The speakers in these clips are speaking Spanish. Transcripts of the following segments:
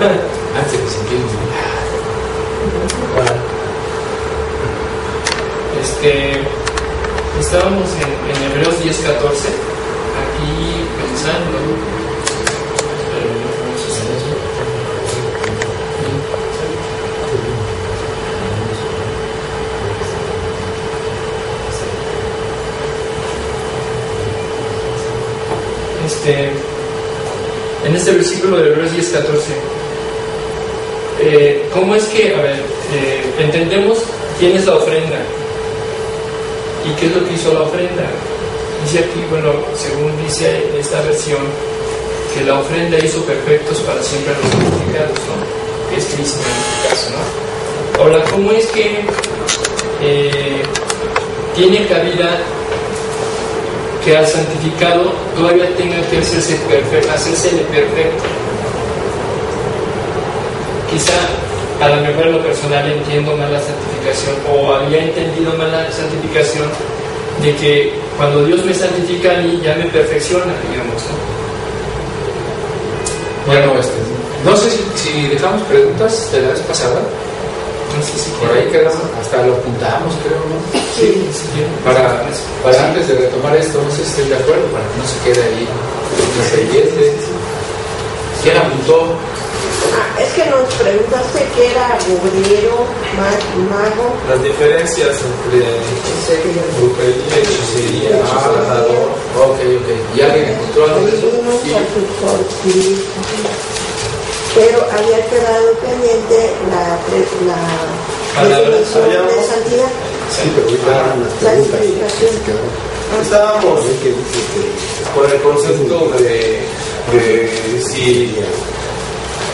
Antes de sentirnos. Estábamos en Hebreos 10:14, aquí pensando. En este versículo de Hebreos 10:14, ¿cómo es que, entendemos quién es la ofrenda y qué es lo que hizo la ofrenda? Dice aquí, bueno, según dice esta versión, que la ofrenda hizo perfectos para siempre a los santificados, ¿no? Que es Cristo en este caso, ¿no? Ahora, ¿cómo es que tiene cabida que al santificado todavía tenga que hacérsele perfecto? Quizá a lo mejor en lo personal entiendo mal la santificación, o había entendido mal la santificación, de que cuando Dios me santifica a mí ya me perfecciona, digamos, ¿no? Bueno, no sé si dejamos preguntas de la vez pasada. No sé si por ahí quedamos, hasta lo apuntamos, creo, ¿no? Sí. Para antes de retomar esto, no sé si estén de acuerdo, para que no se quede ahí una pendiente. ¿Quién apuntó? Es que nos preguntaste qué era obrero, mago. Las diferencias entre brujería y hechicería. Ok. ¿Y alguien encontró algo de eso? Pero había quedado pendiente la definición de santidad. Sí, pero ahorita las preguntas que quedaron. Estábamos con el concepto de si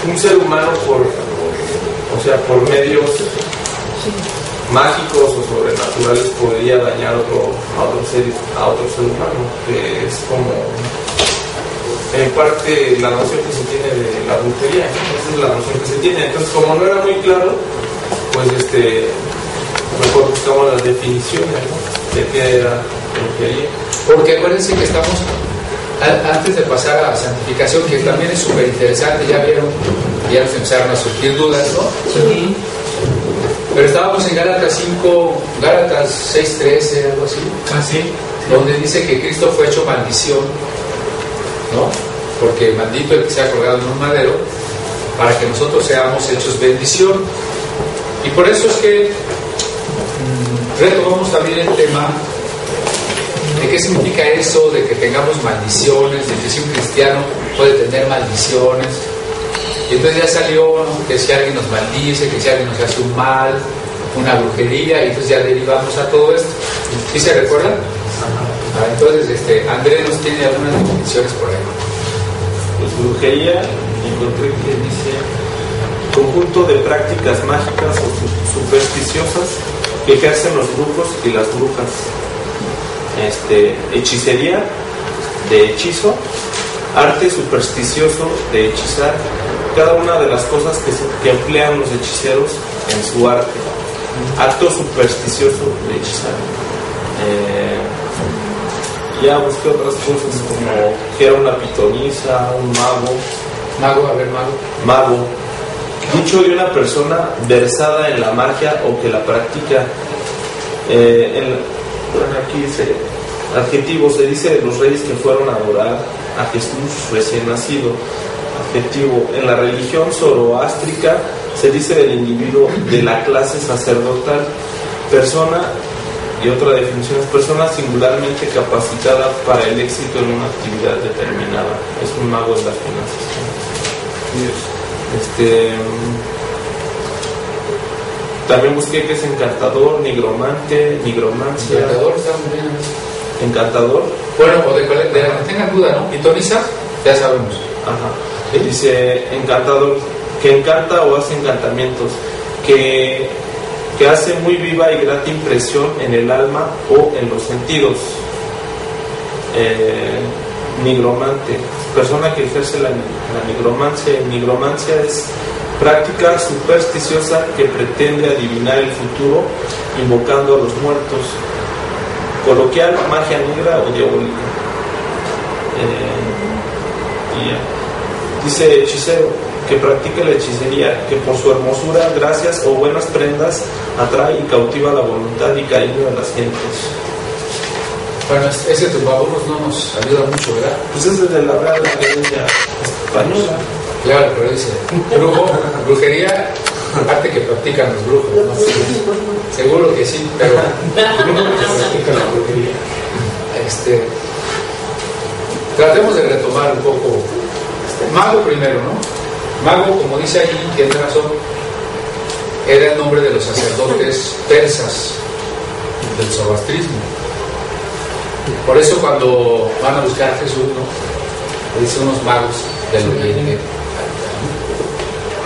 un ser humano por medios mágicos o sobrenaturales podría dañar a otro ser humano, que es como en parte la noción que se tiene de la brujería. Esa es la noción que se tiene. Entonces, como no era muy claro, pues mejor buscamos las definiciones, ¿no? De qué era brujería. Porque acuérdense que estamos antes de pasar a santificación, que también es súper interesante, ya vieron, ya nos empezaron a surgir dudas, ¿no? Sí. Pero estábamos en Gálatas 6:13, algo así. Sí. Donde dice que Cristo fue hecho maldición, ¿no? Porque maldito el que sea colgado en un madero, para que nosotros seamos hechos bendición. Y por eso es que retomamos también el tema de qué significa eso, de que tengamos maldiciones, de que si un cristiano puede tener maldiciones. Y entonces ya salió, ¿no?, que si alguien nos maldice, que si alguien nos hace un mal, una brujería, y entonces ya derivamos a todo esto. ¿Sí se recuerdan? Entonces, Andrés nos tiene algunas definiciones por ahí. Pues brujería, encontré que dice conjunto de prácticas mágicas o supersticiosas que ejercen los brujos y las brujas. Hechicería, de hechizo, arte supersticioso, de hechizar, cada una de las cosas que emplean los hechiceros en su arte. Acto supersticioso de hechizar. Ya busqué otras cosas como que era una pitonisa, un mago. Mago. Dicho de una persona versada en la magia o que la practica. Aquí dice adjetivo, se dice de los reyes que fueron a adorar a Jesús recién nacido. Adjetivo, en la religión zoroástrica se dice del individuo de la clase sacerdotal. Persona, y otra definición es persona singularmente capacitada para el éxito en una actividad determinada. Es un mago en las finanzas. También busqué que es encantador, nigromante, nigromancia. Encantador, está muy bien. Encantador. Bueno, o de la que tengan duda, ¿no? Pitoniza, ya sabemos. Ajá. ¿Sí? Dice encantador, que encanta o hace encantamientos, que hace muy viva y grata impresión en el alma o en los sentidos. Nigromante, persona que ejerce la nigromancia. Nigromancia es práctica supersticiosa que pretende adivinar el futuro invocando a los muertos. Coloquial, magia negra o diabólica. Dice hechicero, que practica la hechicería, que por su hermosura, gracias o buenas prendas atrae y cautiva la voluntad y cariño de las gentes. Bueno, ese tumbaburros no nos ayuda mucho, ¿verdad? Pues es desde la Real Academia Española. Claro, pero dice brujo, brujería, aparte que practican los brujos, ¿no? Seguro que sí, pero Practican la brujería. Tratemos de retomar un poco. Mago primero, ¿no? Mago, como dice allí, tiene razón, era el nombre de los sacerdotes persas del zoroastrismo. Por eso cuando van a buscar a Jesús, ¿no? Le dicen unos magos del Oriente.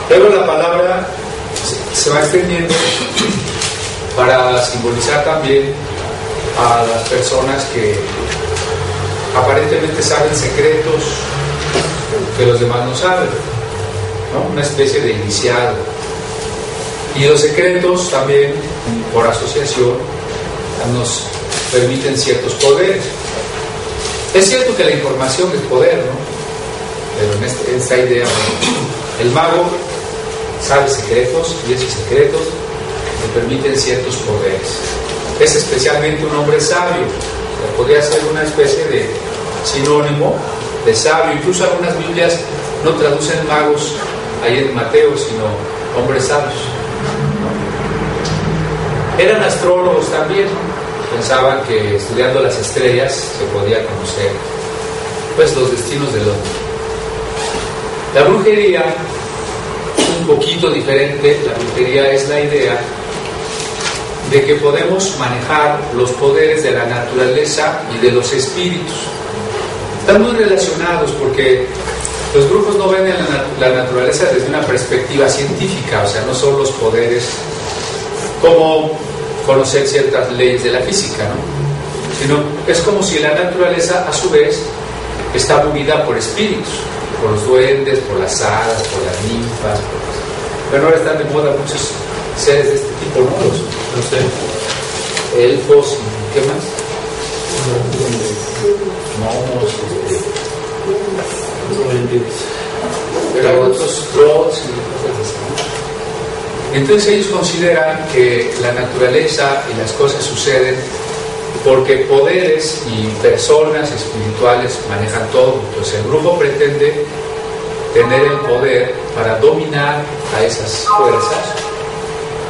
Luego la palabra se va extendiendo para simbolizar también a las personas que aparentemente saben secretos que los demás no saben, ¿no? Una especie de iniciado. Y los secretos también, por asociación, nos permiten ciertos poderes. Es cierto que la información es poder, ¿no? Pero en esta idea, el mago sabe secretos y esos secretos le permiten ciertos poderes. Es especialmente un hombre sabio. Podría ser una especie de sinónimo de sabio. Incluso algunas Biblias no traducen magos ahí en Mateo, sino hombres sabios, ¿no? Eran astrólogos también, ¿no? Pensaban que estudiando las estrellas se podía conocer, pues, los destinos del hombre. La brujería es un poquito diferente. La brujería es la idea de que podemos manejar los poderes de la naturaleza y de los espíritus. Están muy relacionados porque los brujos no ven la naturaleza desde una perspectiva científica, o sea, no son los poderes como conocer ciertas leyes de la física, ¿no? Sino es como si la naturaleza a su vez está movida por espíritus, por los duendes, por las hadas, por las ninfas. Bueno, ahora están de moda muchos seres de este tipo, ¿no? No sé, elfos y ¿qué más? Gnomos, pero hay otros trolls y cosas así, ¿no? Entonces ellos consideran que la naturaleza y las cosas suceden porque poderes y personas espirituales manejan todo. Entonces el brujo pretende tener el poder para dominar a esas fuerzas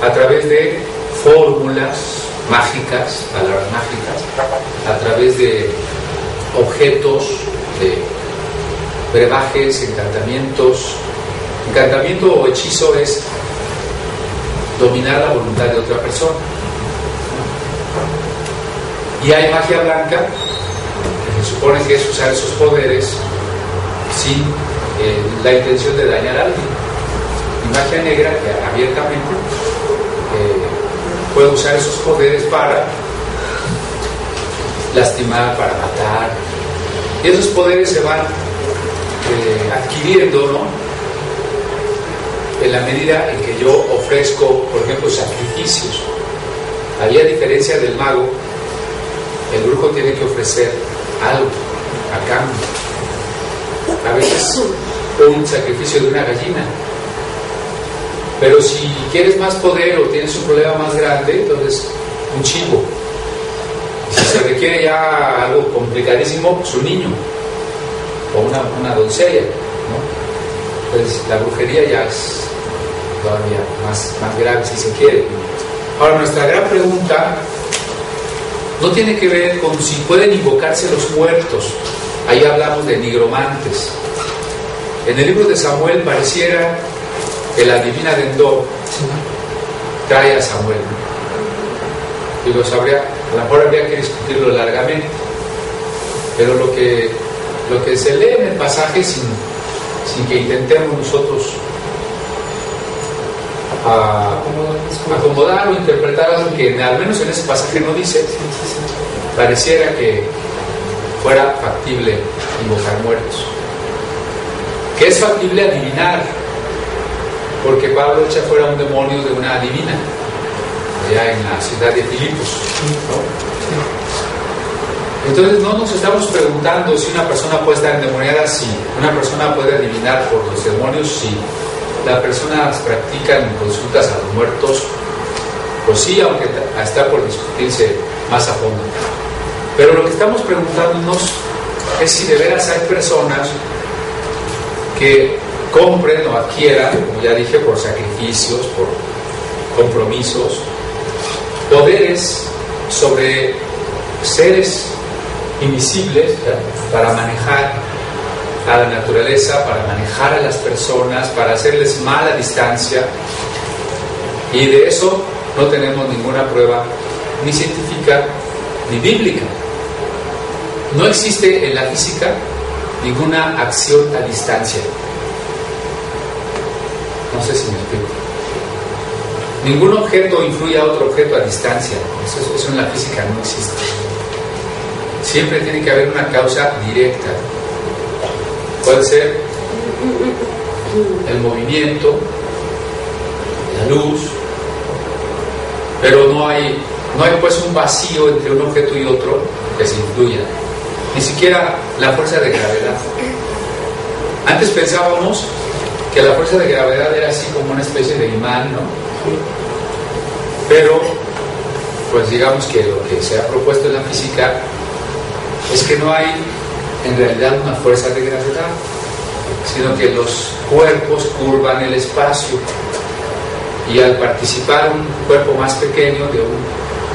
a través de fórmulas mágicas, palabras mágicas, a través de objetos, de brebajes, encantamientos. Encantamiento o hechizo es dominar la voluntad de otra persona. Y hay magia blanca, que se supone que es usar esos poderes sin la intención de dañar a alguien. Y magia negra, que abiertamente puede usar esos poderes para lastimar, para matar. Y esos poderes se van adquiriendo, ¿no? En la medida en que yo ofrezco, por ejemplo, sacrificios. Ahí, a diferencia del mago, el brujo tiene que ofrecer algo a cambio. A veces un sacrificio de una gallina. Pero si quieres más poder o tienes un problema más grande, entonces un chivo. Si se requiere ya algo complicadísimo, pues un niño o una doncella, ¿no? Entonces la brujería ya es todavía más grave, si se quiere. Ahora, nuestra gran pregunta no tiene que ver con si pueden invocarse los muertos. Ahí hablamos de nigromantes. En el libro de Samuel pareciera que la divina de Endor trae a Samuel. Y a lo mejor habría que discutirlo largamente. Pero lo que se lee en el pasaje, sin que intentemos nosotros acomodar o interpretar algo que al menos en ese pasaje no dice, pareciera que fuera factible invocar muertos, que es factible adivinar, porque Pablo echa fuera un demonio de una adivina allá en la ciudad de Filipos, ¿no? Entonces no nos estamos preguntando si una persona puede estar endemoniada. Si una persona puede adivinar por los demonios, sí. las personas practican consultas a los muertos, pues sí, aunque está por discutirse más a fondo. Pero lo que estamos preguntándonos es si de veras hay personas que compren o adquieran, como ya dije, por sacrificios, por compromisos, poderes sobre seres invisibles, ¿verdad?, para manejar a la naturaleza, para manejar a las personas, para hacerles mal a distancia. Y de eso no tenemos ninguna prueba, ni científica, ni bíblica. No existe en la física ninguna acción a distancia. No sé si me explico. Ningún objeto influye a otro objeto a distancia. Eso en la física no existe. Siempre tiene que haber una causa directa. Puede ser el movimiento, la luz, pero no hay pues un vacío entre un objeto y otro que se influya. Ni siquiera la fuerza de gravedad. Antes pensábamos que la fuerza de gravedad era así como una especie de imán, ¿no? Pero, pues digamos que lo que se ha propuesto en la física es que no hay en realidad una fuerza de gravedad, sino que los cuerpos curvan el espacio, y al participar un cuerpo más pequeño de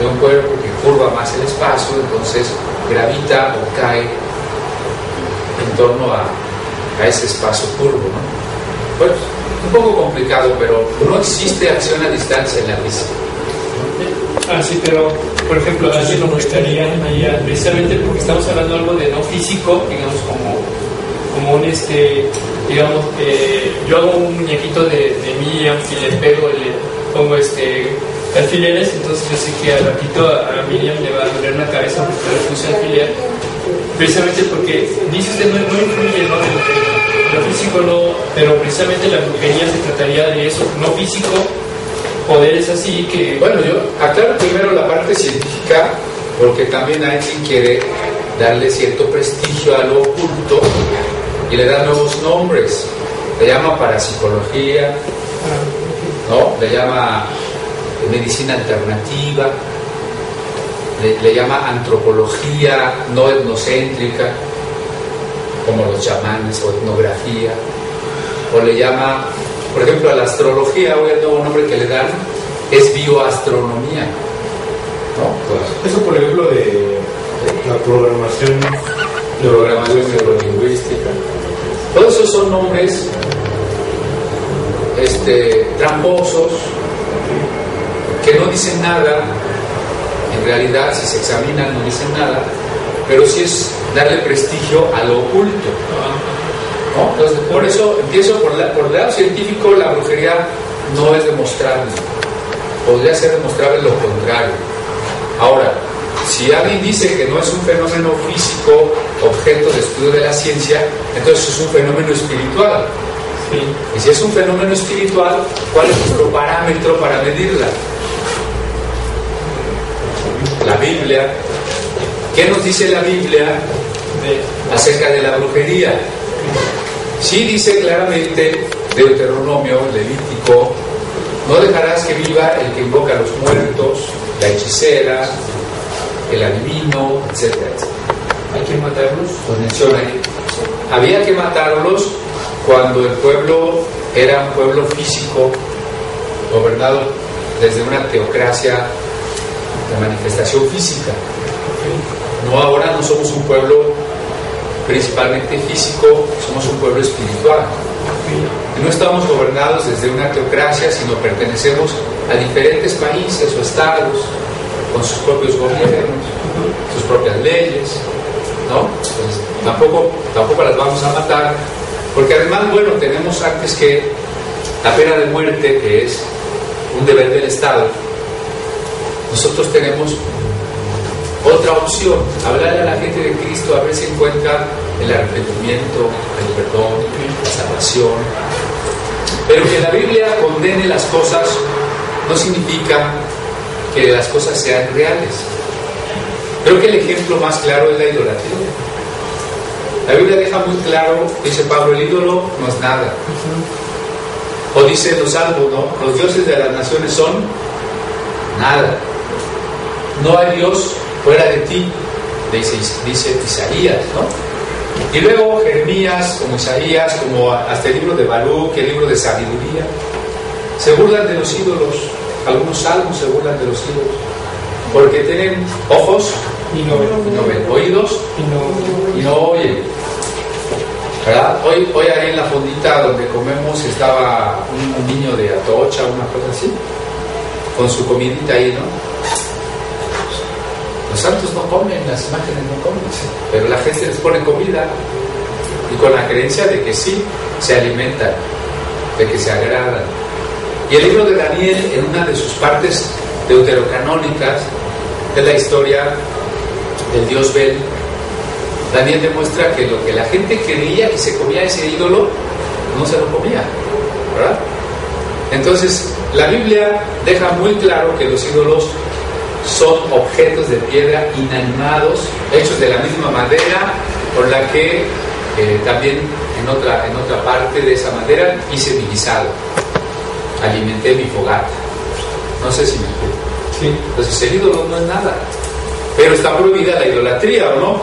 un cuerpo que curva más el espacio, entonces gravita o cae en torno a ese espacio curvo, ¿no? Pues un poco complicado, pero no existe acción a distancia en la física. Ah, sí, pero por ejemplo, alguien lo mostraría allá, precisamente porque estamos hablando de algo de no físico, digamos, como un digamos, yo hago un muñequito de Miriam y le pego, le pongo alfileres, entonces yo sé que al ratito a Miriam le va a doler la cabeza porque le puse alfiler, precisamente porque dice usted no influye, ¿no? Lo físico no, pero precisamente la brujería se trataría de eso, no físico, poderes así que... Bueno, yo aclaro primero la parte científica, porque también hay quien quiere darle cierto prestigio a lo oculto y le da nuevos nombres. Le llama parapsicología, ¿no? Le llama medicina alternativa, le llama antropología no etnocéntrica, como los chamanes, o etnografía, o le llama, por ejemplo, a la astrología, hoy el nuevo nombre que le dan es bioastronomía, ¿no? Eso, por ejemplo, de la programación neurolingüística. Todos esos son nombres tramposos, que no dicen nada. En realidad, si se examinan, no dicen nada, pero sí es darle prestigio a lo oculto, ¿no? Entonces, por eso empiezo por el lado científico. La brujería no es demostrable, podría ser demostrable lo contrario. Ahora, si alguien dice que no es un fenómeno físico, objeto de estudio de la ciencia, entonces es un fenómeno espiritual. Sí. Y si es un fenómeno espiritual, ¿cuál es nuestro parámetro para medirla? La Biblia. ¿Qué nos dice la Biblia acerca de la brujería? Sí dice claramente, Deuteronomio, Levítico, no dejarás que viva el que invoca a los muertos, la hechicera, el adivino, etc. Hay que matarlos. Pues menciona ahí. Había que matarlos cuando el pueblo era un pueblo físico, gobernado desde una teocracia de manifestación física. No, ahora no somos un pueblo principalmente físico, somos un pueblo espiritual. Y no estamos gobernados desde una teocracia, sino pertenecemos a diferentes países o estados, con sus propios gobiernos, sus propias leyes, ¿no? Pues tampoco las vamos a matar, porque además, bueno, tenemos antes que la pena de muerte, que es un deber del Estado. Nosotros tenemos otra opción: hablarle a la gente de Cristo, a ver si encuentra el arrepentimiento, el perdón, la salvación. Pero que la Biblia condene las cosas no significa que las cosas sean reales. Creo que el ejemplo más claro es la idolatría. La Biblia deja muy claro, dice Pablo, el ídolo no es nada. O dicen los salmos, ¿no? Los dioses de las naciones son nada. No hay Dios fuera de ti, dice Isaías, ¿no? Y luego Jeremías, como Isaías, como hasta el libro de Baruch, el libro de sabiduría, se burlan de los ídolos. Algunos salmos se burlan de los ídolos, porque tienen ojos y no ven, oídos y no oyen, ¿verdad? Hoy ahí en la fondita donde comemos estaba un niño de Atocha, una cosa así, con su comidita ahí, ¿no? Los santos no comen, las imágenes no comen, ¿sí? Pero la gente les pone comida y con la creencia de que sí se alimentan, de que se agradan. Y el libro de Daniel, en una de sus partes deuterocanónicas, es la historia del dios Bel. Daniel demuestra que lo que la gente creía que se comía ese ídolo, no se lo comía, ¿verdad? Entonces, la Biblia deja muy claro que los ídolos son objetos de piedra inanimados, hechos de la misma madera con la que también en otra parte de esa madera hice mi guisado, alimenté mi fogata. No sé si me explico. Sí. Entonces el ídolo no es nada, pero está prohibida la idolatría, ¿o no?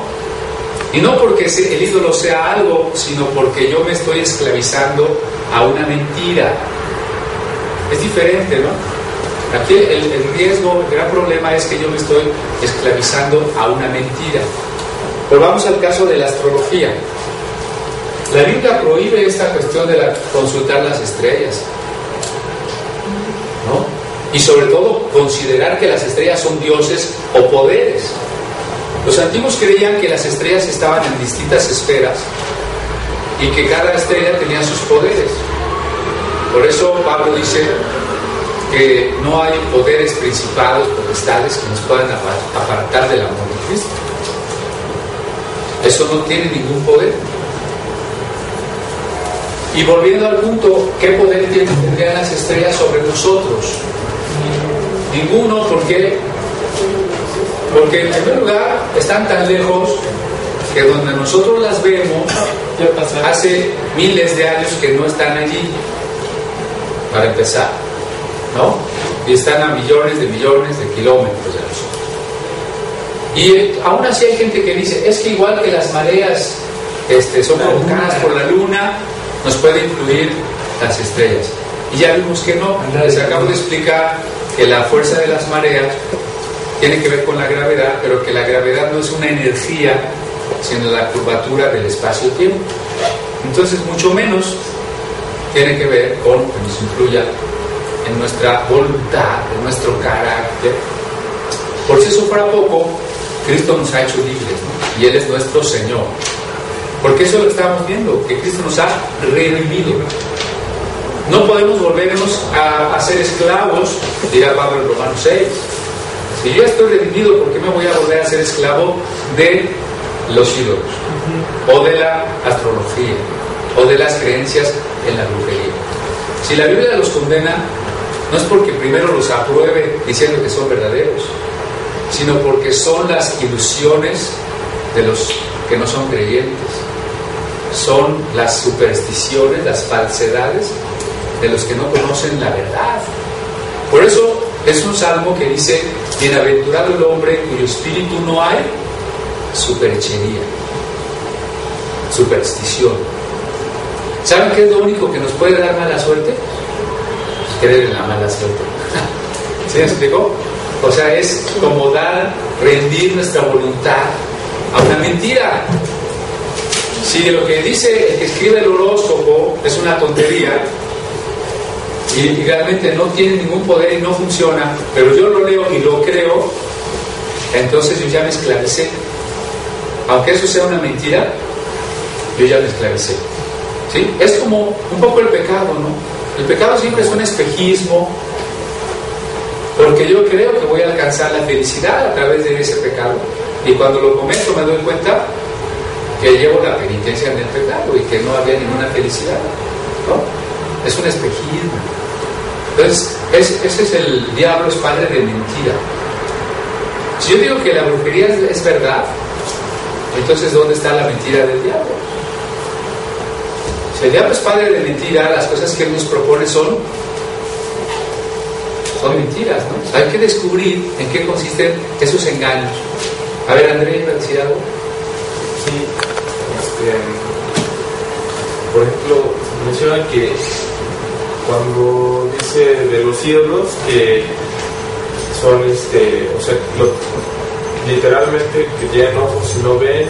Y no porque el ídolo sea algo, sino porque yo me estoy esclavizando a una mentira. Es diferente, ¿no? Aquí el riesgo, el gran problema es que yo me estoy esclavizando a una mentira. Pero vamos al caso de la astrología. La Biblia prohíbe esta cuestión de consultar las estrellas, ¿no? Y sobre todo considerar que las estrellas son dioses o poderes. Los antiguos creían que las estrellas estaban en distintas esferas y que cada estrella tenía sus poderes. Por eso Pablo dice que no hay poderes principados, potestades que nos puedan apartar del amor de Cristo. Eso no tiene ningún poder. Y volviendo al punto, ¿qué poder tendrían las estrellas sobre nosotros? Ninguno, ¿por qué? Porque en primer lugar están tan lejos que donde nosotros las vemos hace miles de años que no están allí, para empezar, ¿no? Y están a millones de kilómetros de nosotros. Y aún así hay gente que dice, es que igual que las mareas son provocadas por la luna, nos puede influir las estrellas. Y ya vimos que no. Les acabo de explicar que la fuerza de las mareas tiene que ver con la gravedad, pero que la gravedad no es una energía, sino la curvatura del espacio-tiempo. Entonces, mucho menos tiene que ver con que nos influya en nuestra voluntad, en nuestro carácter. Por si eso fuera poco, Cristo nos ha hecho libres, ¿no? Y Él es nuestro Señor. Porque eso lo estamos viendo, que Cristo nos ha redimido. No podemos volvernos a ser esclavos, dirá Pablo en Romanos 6. Si yo estoy redimido, ¿por qué me voy a volver a ser esclavo de los ídolos? O de la astrología, o de las creencias en la brujería. Si la Biblia los condena, no es porque primero los apruebe diciendo que son verdaderos, sino porque son las ilusiones de los que no son creyentes. Son las supersticiones, las falsedades de los que no conocen la verdad. Por eso es un salmo que dice: bienaventurado el hombre en cuyo espíritu no hay superchería, superstición. ¿Saben qué es lo único que nos puede dar mala suerte? Pues creer en la mala suerte. ¿Sí me explicó? O sea, es como rendir nuestra voluntad a una mentira. Si lo que dice el que escribe el horóscopo es una tontería y realmente no tiene ningún poder y no funciona, pero yo lo leo y lo creo, entonces yo ya me esclavicé. Aunque eso sea una mentira, yo ya me esclavicé. ¿Sí? Es como un poco el pecado, ¿no? El pecado siempre es un espejismo, porque yo creo que voy a alcanzar la felicidad a través de ese pecado, y cuando lo cometo me doy cuenta que llevo la penitencia en el pecado y que no había ninguna felicidad, ¿no? Es un espejismo. Entonces, ese es el diablo, es padre de mentira. Si yo digo que la brujería es verdad, entonces ¿dónde está la mentira del diablo? El diablo es padre de mentira, las cosas que él nos propone son mentiras, ¿no? Hay que descubrir en qué consisten esos engaños. A ver, André, ¿iba a decir algo? Sí, por ejemplo, menciona que cuando dice de los ídolos que son, o sea, literalmente que tienen ojos y no ven,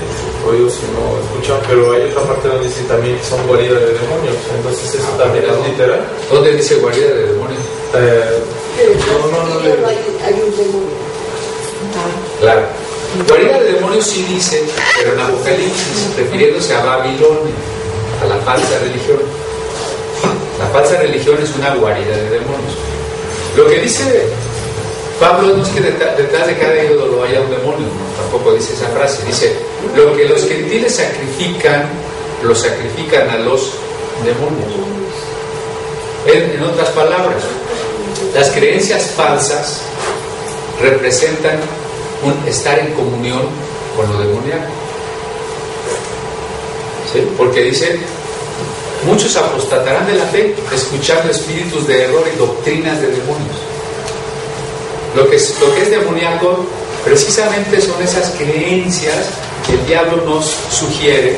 oídos y no escuchan, pero hay otra parte donde dice también que son guarida de demonios, entonces eso también es literal. ¿Dónde dice guarida de demonios? No, hay un demonio. Claro. Guarida de demonios sí dice, pero en Apocalipsis, refiriéndose a Babilonia, a la falsa religión. La falsa religión es una guarida de demonios. Lo que dice Pablo no es que detrás de cada ídolo haya un demonio, no, tampoco dice esa frase. Dice, lo que los gentiles sacrifican, lo sacrifican a los demonios. En otras palabras, las creencias falsas representan un estar en comunión con lo demoníaco. ¿Sí? Porque dice, muchos apostatarán de la fe escuchando espíritus de error y doctrinas de demonios. Lo que es demoníaco precisamente son esas creencias que el diablo nos sugiere,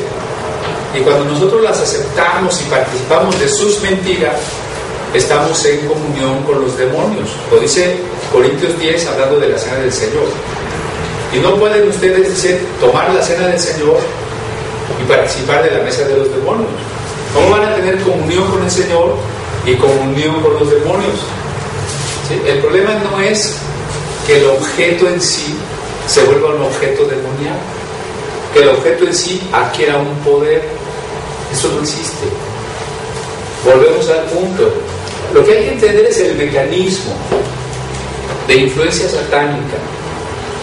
y cuando nosotros las aceptamos y participamos de sus mentiras, estamos en comunión con los demonios. Lo dice Corintios 10 hablando de la cena del Señor. Y no pueden ustedes, dice, tomar la cena del Señor y participar de la mesa de los demonios. ¿Cómo van a tener comunión con el Señor y comunión con los demonios? ¿Sí? El problema no es que el objeto en sí se vuelva un objeto demoníaco, que el objeto en sí adquiera un poder. Eso no existe. Volvemos al punto. Lo que hay que entender es el mecanismo de influencia satánica.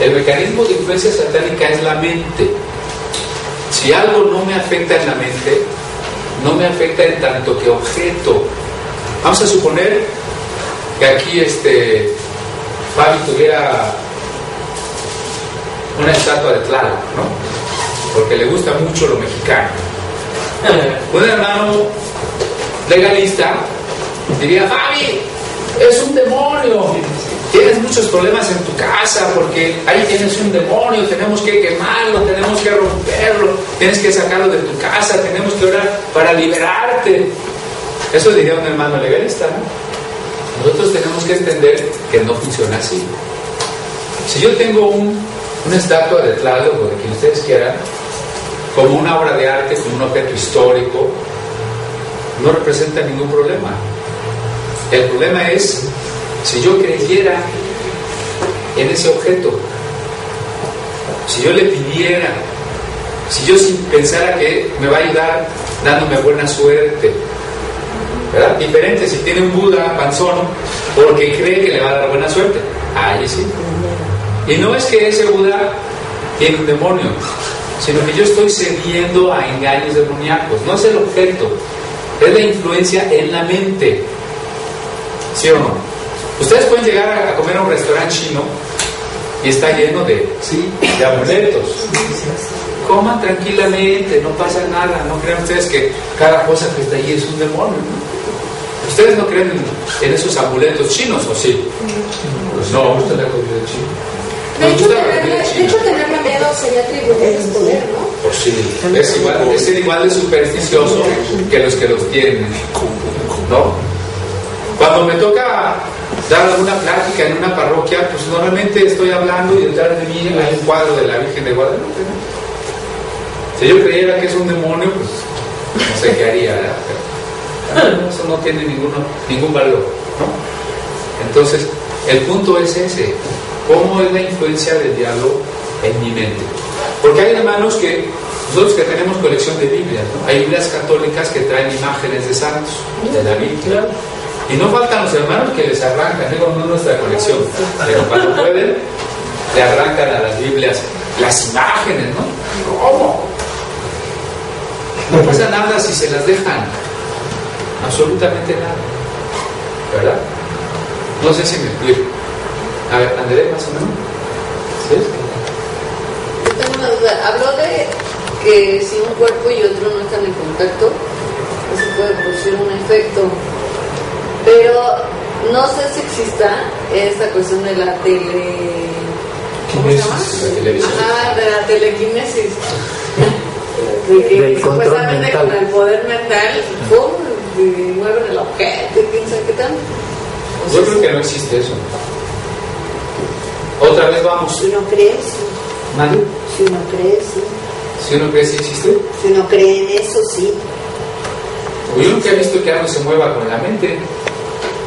El mecanismo de influencia satánica es la mente. Si algo no me afecta en la mente, no me afecta en tanto que objeto. Vamos a suponer que aquí Fabi tuviera una estatua de Tlaloc, ¿no? Porque le gusta mucho lo mexicano. Un hermano legalista diría, Fabi, es un demonio, tienes muchos problemas en tu casa porque ahí tienes un demonio, tenemos que quemarlo, tenemos que romperlo, tienes que sacarlo de tu casa, tenemos que orar para liberarte. Eso diría un hermano legalista, ¿no? Nosotros tenemos que entender que no funciona así. Si yo tengo una estatua de Tlaloc o de quien ustedes quieran, como una obra de arte, como un objeto histórico, no representa ningún problema. El problema es si yo creyera en ese objeto, si yo le pidiera, si yo pensara que me va a ayudar dándome buena suerte, ¿verdad? Diferente si tiene un Buda panzón porque cree que le va a dar buena suerte. Ahí sí. Y no es que ese Buda tiene un demonio, sino que yo estoy cediendo a engaños demoníacos. No es el objeto, es la influencia en la mente. ¿Sí o no? Ustedes pueden llegar a comer a un restaurante chino y está lleno de amuletos. Coman tranquilamente, no pasa nada. No crean ustedes que cada cosa que está ahí es un demonio, ¿no? ¿Ustedes no creen en esos amuletos chinos o sí? Pues no, me gusta la comida china. De hecho, tenerle miedo sería atribuir poder, ¿no? Pues sí, es igual de supersticioso que los tienen, ¿no? Cuando me toca dar alguna plática en una parroquia, pues normalmente estoy hablando y detrás de mí hay un cuadro de la Virgen de Guadalupe, ¿no? Si yo creyera que es un demonio, pues no sé qué haría, ¿verdad? No, eso no tiene ningún valor, ¿no? Entonces, el punto es ese. ¿Cómo es la influencia del diablo en mi mente? Porque hay hermanos nosotros que tenemos colección de Biblias, ¿no? Hay Biblias católicas que traen imágenes de santos, de la Biblia. Y no faltan los hermanos que les arrancan, digo, no nuestra colección, pero cuando pueden, le arrancan a las Biblias las imágenes, ¿no? ¿Cómo? No pasa nada si se las dejan. Absolutamente nada. ¿Verdad? No sé si me explico. A ver, André, más o menos. ¿Sí? Yo tengo una duda. Habló de que si un cuerpo y otro no están en contacto, ¿eso puede producir un efecto. Pero no sé si exista esta cuestión de la ¿cómo se llama? La televisión. Ajá, de la telequinesis. De que Del control supuestamente mental. con el poder mental, ¡pum! Y mueven el objeto y quién sabe qué tal. O sea, Yo creo que no existe eso. Otra vez vamos. Si uno cree, sí. ¿Mande? Si uno cree, sí. Si uno cree si existe. Si uno cree en eso, sí. Yo nunca he visto que algo se mueva con la mente.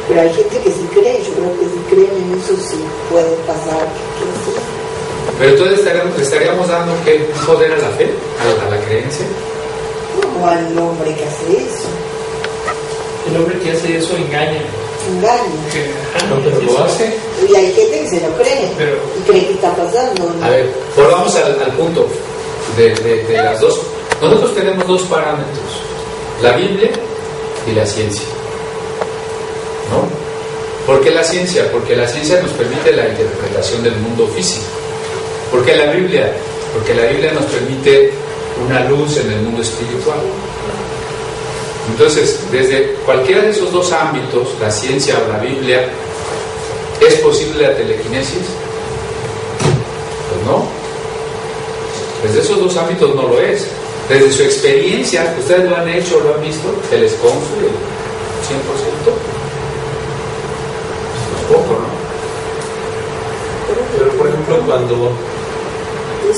Pero hay gente que sí cree. Yo creo que si creen en eso, sí puede pasar. Que sí. Pero entonces le estaríamos dando ¿qué? Un poder a la fe, a la creencia. O al hombre que hace eso. El hombre que hace eso engaña. Engaña. No, pero lo hace. Y hay gente que se lo cree. Pero- Y cree que está pasando. ¿no? A ver, volvamos al punto de las dos. Nosotros tenemos dos parámetros: la Biblia y la ciencia. ¿No? ¿Por qué la ciencia? Porque la ciencia nos permite la interpretación del mundo físico. ¿Por qué la Biblia? Porque la Biblia nos permite una luz en el mundo espiritual. Entonces, desde cualquiera de esos dos ámbitos, la ciencia o la Biblia, ¿es posible la telequinesis? Pues no. Desde esos dos ámbitos no lo es. Desde su experiencia, ustedes lo han hecho, lo han visto, el esconso, el 100%. Es poco, ¿no? Pero por ejemplo, cuando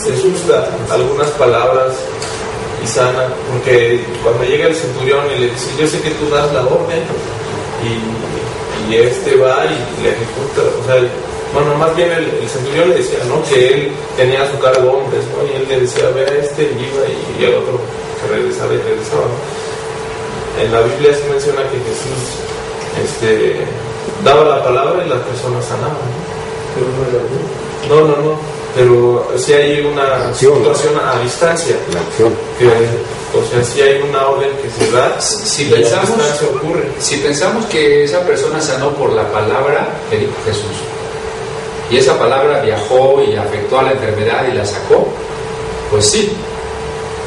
Jesús da algunas palabras y sana, porque cuando llega el centurión y le dice, yo sé que tú das la orden, y este va y le ejecuta, o sea, bueno, más bien el centurión le decía, ¿no?, que él tenía a su cargo hombres, ¿no?, y él le decía, ve a este, y iba, y el otro que regresaba y regresaba, ¿no? En la Biblia se menciona que Jesús daba la palabra y la persona sanaba, ¿no? No, pero sí hay una situación a distancia, La acción. que, o sea, sí hay una orden que se da, Si y a pensamos, distancia ocurre. si pensamos que esa persona sanó por la palabra que dijo Jesús, y esa palabra viajó y afectó a la enfermedad y la sacó, pues sí.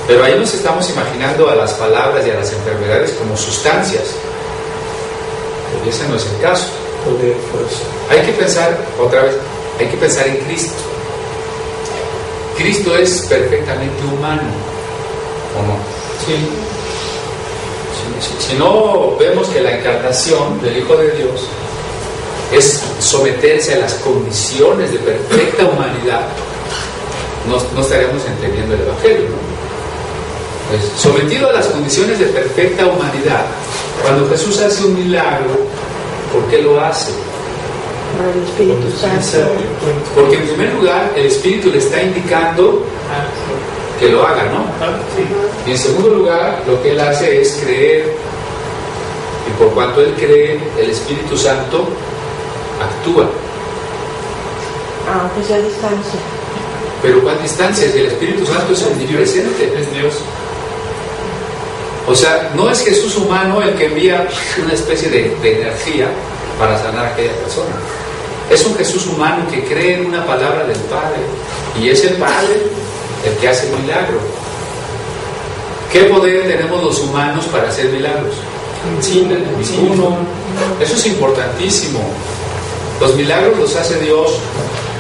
Pero ahí nos estamos imaginando a las palabras y a las enfermedades como sustancias. Y ese no es el caso. Poder, fuerza. Hay que pensar, otra vez, hay que pensar en Cristo. Cristo es perfectamente humano, ¿o no? Sí. Si no vemos que la encarnación del Hijo de Dios es someterse a las condiciones de perfecta humanidad, no estaríamos entendiendo el Evangelio, ¿no? Pues, sometido a las condiciones de perfecta humanidad, cuando Jesús hace un milagro, ¿por qué lo hace? Para el Espíritu Santo. Porque en primer lugar el Espíritu le está indicando que lo haga, ¿no? Y en segundo lugar, lo que él hace es creer, y por cuanto él cree, el Espíritu Santo actúa. Aunque sea a distancia. Pero ¿cuál distancia? Si el Espíritu Santo es omnipresente. Es Dios. O sea, no es Jesús humano el que envía una especie de energía para sanar a aquella persona. Es un Jesús humano que cree en una palabra del Padre, y es el Padre el que hace el milagro. ¿Qué poder tenemos los humanos para hacer milagros? Ninguno. Eso es importantísimo. Los milagros los hace Dios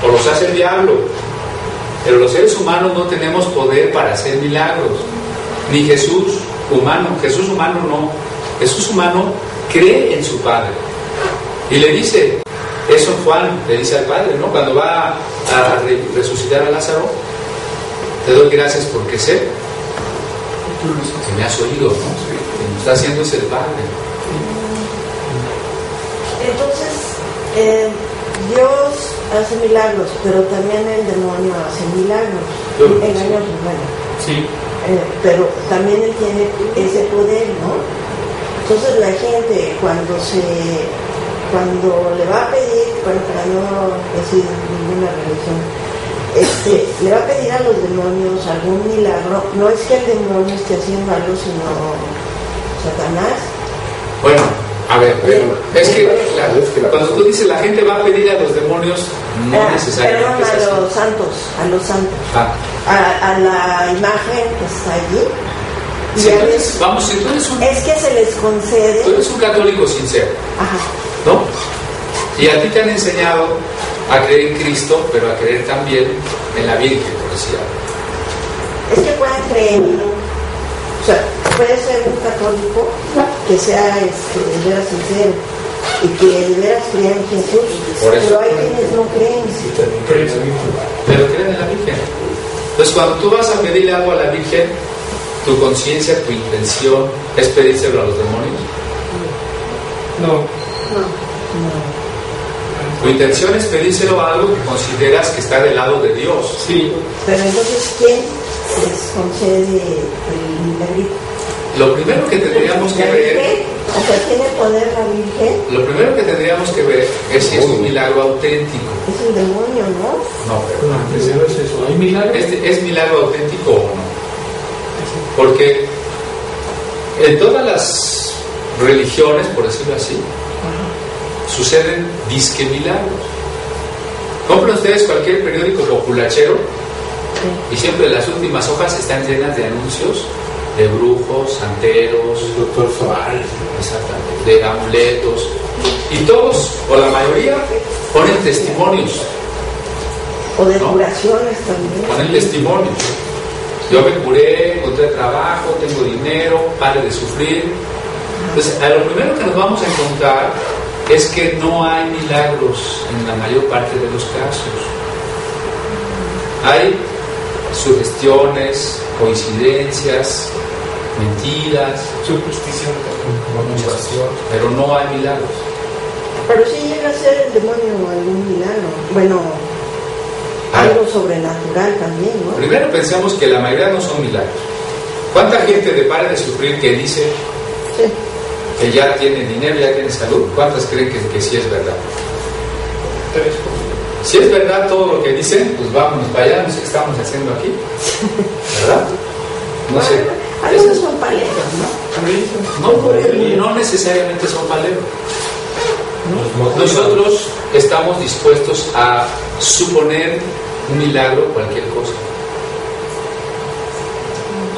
o los hace el diablo, pero los seres humanos no tenemos poder para hacer milagros. Ni Jesús humano. Jesús humano no. Jesús humano cree en su Padre y le dice eso. Juan le dice al Padre, ¿no?, cuando va a resucitar a Lázaro: te doy gracias porque sé que me has oído, ¿no? Que me está haciendo es el Padre. Entonces, Dios hace milagros, pero también el demonio hace milagros. Engañosos, bueno. Sí. Pero también él tiene ese poder, ¿no? Entonces la gente cuando le va a pedir, bueno, para no decir ninguna religión, le va a pedir a los demonios algún milagro, no es que el demonio esté haciendo algo, sino Satanás. Bueno, a ver, es que cuando tú dices la gente va a pedir a los demonios, no necesariamente es así. A los santos, Ah, a la imagen que está allí, Si vamos, si tú eres es que se les concede. Tú eres un católico sincero. Ajá. ¿No? Y a ti te han enseñado a creer en Cristo, pero a creer también en la Virgen, por decir algo. Es que puedan creer, o sea, puede ser un católico que sea de veras sincero y que de veras crea en Jesús, pero hay quienes no creen. Pero creen en la Virgen. Entonces, cuando tú vas a pedirle algo a la Virgen, tu conciencia, tu intención es pedírselo a los demonios. No. Tu intención es pedírselo a algo que consideras que está del lado de Dios. Sí. Pero entonces, ¿quién les concede el milagrito? Lo primero que tendríamos que ver, o sea, ¿tiene poder la Virgen? lo primero que tendríamos que ver es si es un milagro auténtico. Es el demonio, ¿no? No, pero Primero es eso. ¿Hay milagros? ¿Es milagro auténtico o no? Porque en todas las religiones, por decirlo así, suceden disque milagros. Compren ustedes cualquier periódico populachero y siempre las últimas hojas están llenas de anuncios de brujos, santeros, Doctor Suárez. exactamente, de amuletos, y todos, o la mayoría, ponen testimonios. O de ¿no? curaciones también. Ponen testimonios. Yo me curé, encontré trabajo, tengo dinero, pare de sufrir. Entonces, a lo primero que nos vamos a encontrar es que no hay milagros en la mayor parte de los casos. Hay sugestiones, coincidencias, mentiras, Superstición. pero no hay milagros. Pero sí llega a ser el demonio algún milagro. Bueno, algo sobrenatural también, ¿no? Primero pensamos que la mayoría no son milagros. ¿Cuánta gente de pare de sufrir que dice Sí. que ya tiene dinero, ya tiene salud? ¿Cuántas creen que sí es verdad? 3. Si es verdad todo lo que dicen, pues vámonos para allá, no sé qué estamos haciendo aquí, ¿verdad? No sé. Algunos son paleros, ¿no? No necesariamente son paleros. Nosotros estamos dispuestos a suponer un milagro, cualquier cosa.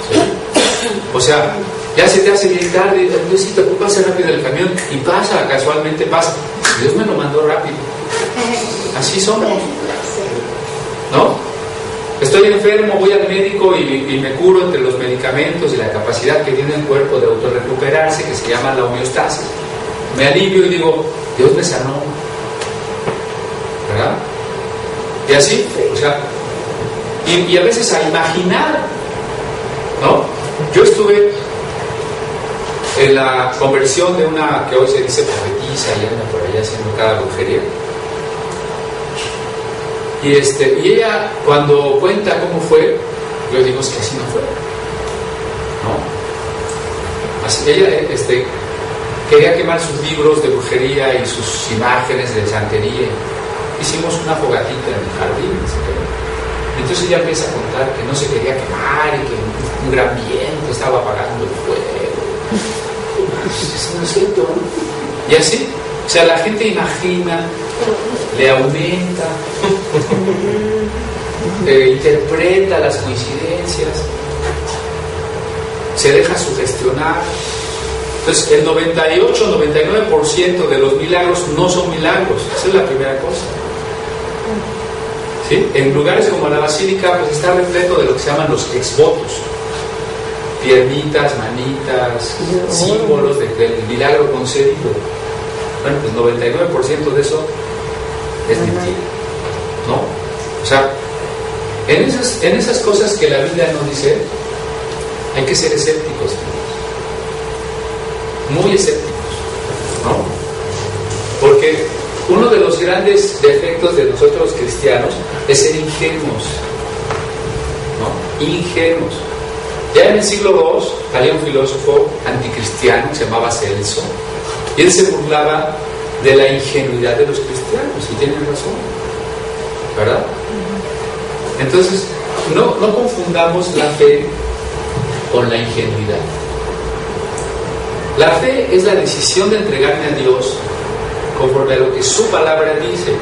¿Sí? O sea, ya se te hace bien tarde, Diosito, pasa rápido el camión, y pasa, casualmente pasa. Dios me lo mandó rápido. Así somos, ¿no? Estoy enfermo, voy al médico y me curo entre los medicamentos y la capacidad que tiene el cuerpo de autorrecuperarse, que se llama la homeostasis. Me alivio y digo, Dios me sanó, ¿verdad? Y así, o sea, y a veces a imaginar, ¿no? Yo estuve en la conversión de una que hoy se dice profetisa y anda por allá haciendo cada brujería. Y ella, cuando cuenta cómo fue, yo digo, es que así no fue, ¿no? Así, ella quería quemar sus libros de brujería y sus imágenes de santería. Hicimos una fogatita en el jardín, entonces ella empieza a contar que no se quería quemar y que un gran viento estaba apagando el fuego. No es cierto, ¿no? Y así, o sea, la gente imagina, le aumenta, interpreta las coincidencias, se deja sugestionar. Entonces, el 98-99% de los milagros no son milagros. Esa es la primera cosa. ¿Sí? En lugares como la basílica, pues está repleto de lo que se llaman los exvotos. Piernitas, manitas, símbolos del milagro concedido. Bueno, pues 99% de eso es mentira, ¿no? O sea, en esas cosas que la Biblia nos dice, hay que ser escépticos, muy escépticos, ¿no? Porque uno de los grandes defectos de nosotros los cristianos es ser ingenuos, ¿no? Ingenuos. Ya en el siglo II había un filósofo anticristiano que se llamaba Celso, y él se burlaba de la ingenuidad de los cristianos, y tienen razón, ¿verdad? Entonces, no confundamos la fe con la ingenuidad. La fe es la decisión de entregarme a Dios conforme a lo que su palabra dice.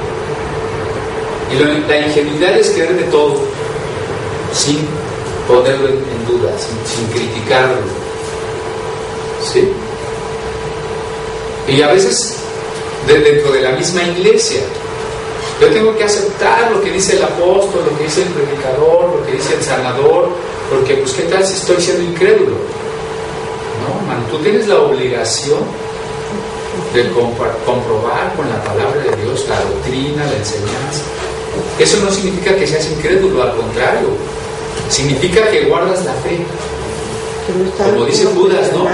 Y la ingenuidad es creer de todo, sin ponerlo en duda, sin criticarlo. ¿Sí? Y a veces dentro de la misma iglesia yo tengo que aceptar lo que dice el apóstol, lo que dice el predicador, lo que dice el sanador, porque pues qué tal si estoy siendo incrédulo. No, man, tú tienes la obligación de comprobar con la palabra de Dios la doctrina, la enseñanza. Eso no significa que seas incrédulo, al contrario, significa que guardas la fe. Como dice Judas, ¿no?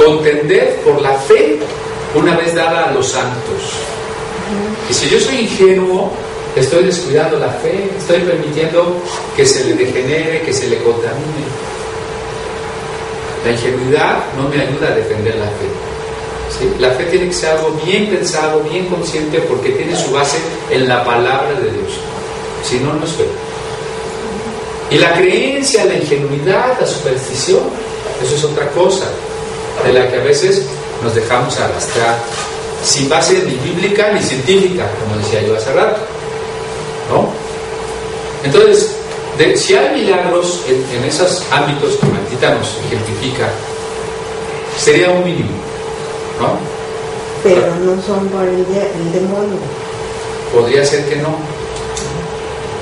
Contender por la fe una vez dada a los santos. Y si yo soy ingenuo, estoy descuidando la fe, estoy permitiendo que se le degenere, que se le contamine. La ingenuidad no me ayuda a defender la fe. ¿Sí? La fe tiene que ser algo bien pensado, bien consciente, porque tiene su base en la palabra de Dios. Si no, no es fe. Y la creencia, la ingenuidad, la superstición, eso es otra cosa de la que a veces nos dejamos arrastrar, sin base ni bíblica ni científica, como decía yo hace rato, ¿no? Entonces, si hay milagros en esos ámbitos que Martita nos ejemplifica, sería un mínimo, ¿no? Pero no son por el demonio. Podría ser que no.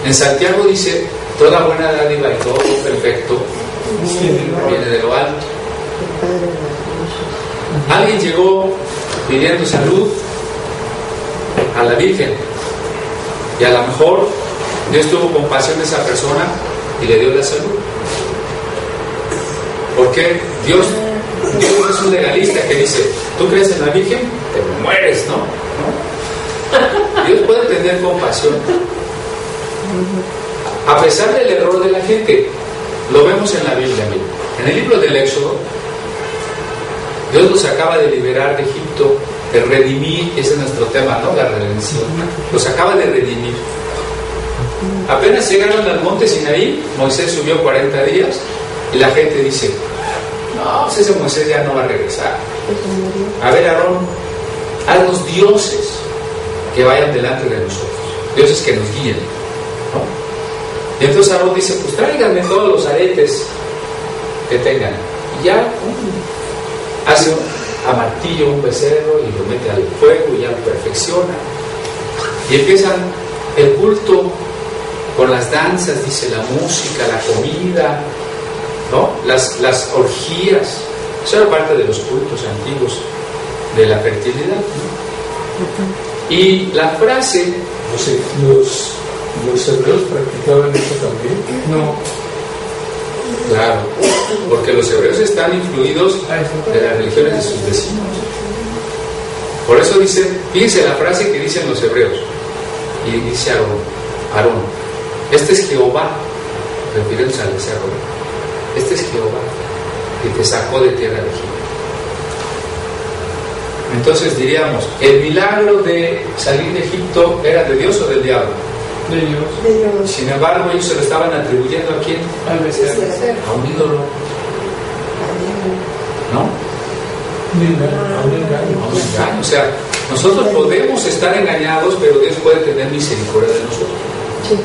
En Santiago dice: toda buena dádiva y todo perfecto viene de lo alto. Alguien llegó pidiendo salud a la Virgen y a lo mejor Dios tuvo compasión de esa persona y le dio la salud. Porque Dios es un legalista que dice: tú crees en la Virgen, te mueres, ¿no? Dios puede tener compasión a pesar del error de la gente. Lo vemos en la Biblia, amigo. En el libro del Éxodo, Dios los acaba de liberar de Egipto, de redimir. Ese es nuestro tema, ¿no? La redención. Los acaba de redimir. Apenas llegaron al monte Sinaí, Moisés subió 40 días y la gente dice: no, pues ese Moisés ya no va a regresar. A ver, Aarón, haznos dioses que vayan delante de nosotros, dioses que nos guíen, ¿no? Y entonces Aarón dice: pues tráiganme todos los aretes que tengan. Y ya hace a martillo un becerro y lo mete al fuego y ya lo perfecciona. Y empiezan el culto con las danzas, dice, la música, la comida, ¿no? Las orgías. Eso era parte de los cultos antiguos de la fertilidad, ¿no? Y la frase... ¿Los hebreos practicaban eso también? No. Claro, porque los hebreos están influidos de las religiones de sus vecinos. Por eso dice, fíjense la frase que dicen los hebreos. Y dice Aarón, este es Jehová, refiriéndose al becerro. Este es Jehová, que te sacó de tierra de Egipto. Entonces diríamos, ¿el milagro de salir de Egipto era de Dios o del diablo? De Dios. Sin embargo, ellos se lo estaban atribuyendo ¿a quién? Al becerro. A un ídolo, ¿no? A un engaño. O sea, nosotros podemos estar engañados, pero Dios puede tener misericordia de nosotros. Sí.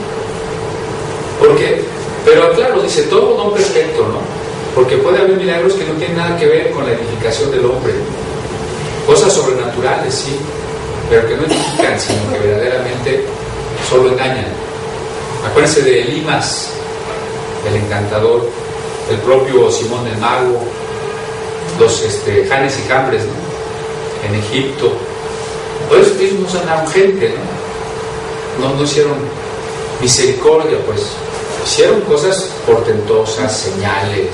Porque, pero claro, dice, todo don perfecto, ¿no? Porque puede haber milagros que no tienen nada que ver con la edificación del hombre. Cosas sobrenaturales, sí, pero que no edifican, sino que verdaderamente solo engañan. Acuérdense de Elimas, el encantador, el propio Simón el mago, los Janes y Jambres, ¿no? En Egipto. Todos ellos no sanaron gente, ¿no? No hicieron misericordia, pues hicieron cosas portentosas, señales,